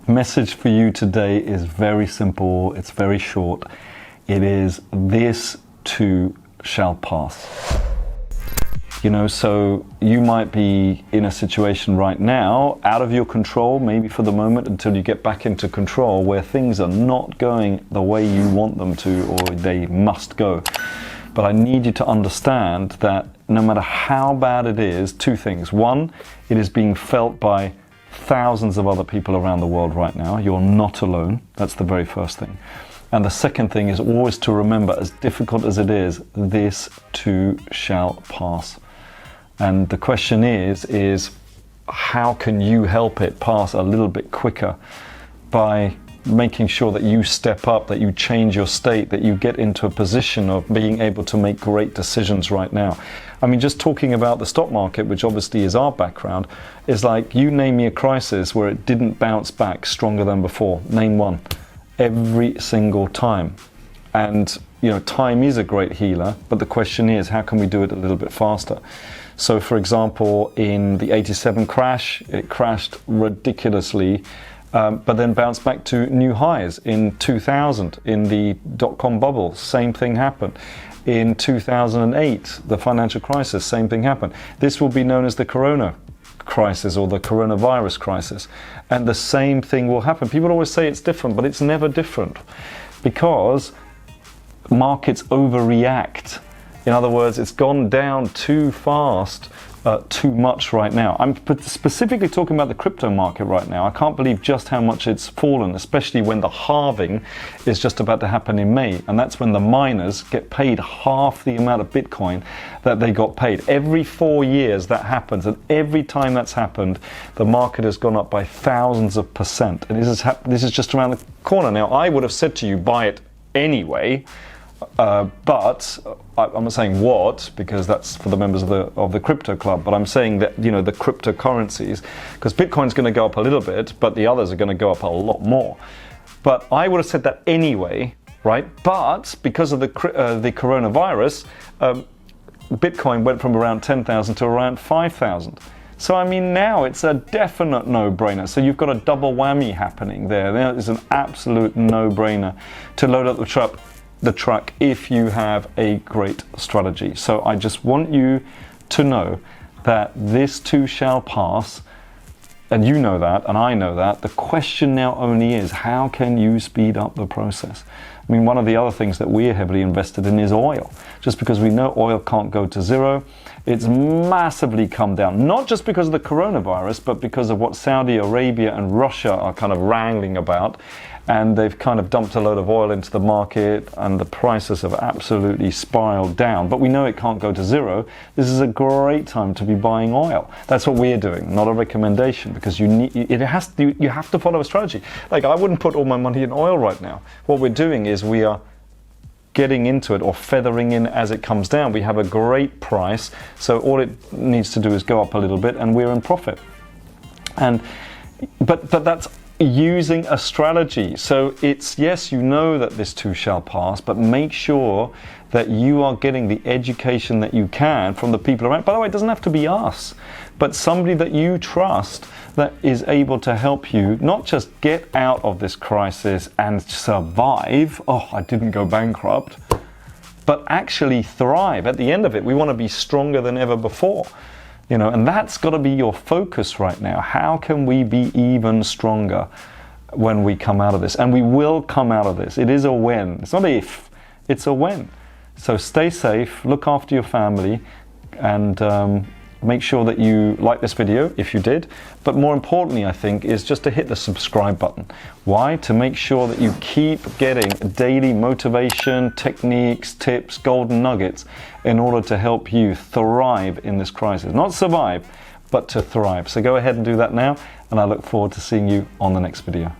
Message for you today is very simple, it's very short. It is, this too shall pass. So you might be in a situation right now, out of your control, maybe for the moment, until you get back into control, where things are not going the way you want them to, or they must go. But I need you to understand that no matter how bad it is, two things. One, it is being felt by thousands of other people around the world right now. You're not alone. That's the very first thing. And the second thing is always to remember, as difficult as it is, this too shall pass. And the question is how can you help it pass a little bit quicker? By making sure that you step up, that you change your state, that you get into a position of being able to make great decisions right now. I mean, just talking about the stock market, which obviously is our background, is like, you name me a crisis where it didn't bounce back stronger than before. Name one. Every single time. And time is a great healer, but the question is, how can we do it a little bit faster? So for example, in the 87 crash, it crashed ridiculously, but then bounced back to new highs. In 2000, in the dot-com bubble, same thing happened. In 2008, the financial crisis, same thing happened. This will be known as the corona crisis or the coronavirus crisis. And the same thing will happen. People always say it's different, but it's never different, because markets overreact. In other words, it's gone down too fast, too much right now. I'm specifically talking about the crypto market right now. I can't believe just how much it's fallen, especially when the halving is just about to happen in May. And that's when the miners get paid half the amount of Bitcoin that they got paid. Every 4 years that happens, and every time that's happened, the market has gone up by thousands of percent. And this is just around the corner. Now, I would have said to you, buy it anyway. But I'm not saying what, because that's for the members of the crypto club, but I'm saying that, the cryptocurrencies, because Bitcoin's going to go up a little bit, but the others are going to go up a lot more. But I would have said that anyway, right? But because of the coronavirus, Bitcoin went from around 10,000 to around 5,000. So I mean, now it's a definite no-brainer. So you've got a double whammy happening there. There is an absolute no-brainer to load up the truck if you have a great strategy. So I just want you to know that this too shall pass, and you know that, and I know that. The question now only is, how can you speed up the process? I mean, one of the other things that we're heavily invested in is oil. Just because we know oil can't go to zero, it's massively come down, not just because of the coronavirus, but because of what Saudi Arabia and Russia are kind of wrangling about. And they've kind of dumped a load of oil into the market, and the prices have absolutely spiraled down. But we know it can't go to zero. This is a great time to be buying oil. That's what we're doing, not a recommendation, because you have to follow a strategy. Like, I wouldn't put all my money in oil right now. What we're doing is we are getting into it, or feathering in as it comes down. We have a great price, so all it needs to do is go up a little bit, and we're in profit. But that's using a strategy. So it's, yes, you know that this too shall pass, but make sure that you are getting the education that you can from the people around. By the way, it doesn't have to be us, but somebody that you trust that is able to help you not just get out of this crisis and survive, I didn't go bankrupt, but actually thrive. At the end of it, we want to be stronger than ever before. And that's got to be your focus right now. How can we be even stronger when we come out of this? And we will come out of this. It is a when. It's not if, it's a when. So stay safe, look after your family, and make sure that you like this video if you did. But more importantly, I think, is just to hit the subscribe button. Why? To make sure that you keep getting daily motivation, techniques, tips, golden nuggets in order to help you thrive in this crisis. Not survive, but to thrive. So go ahead and do that now, and I look forward to seeing you on the next video.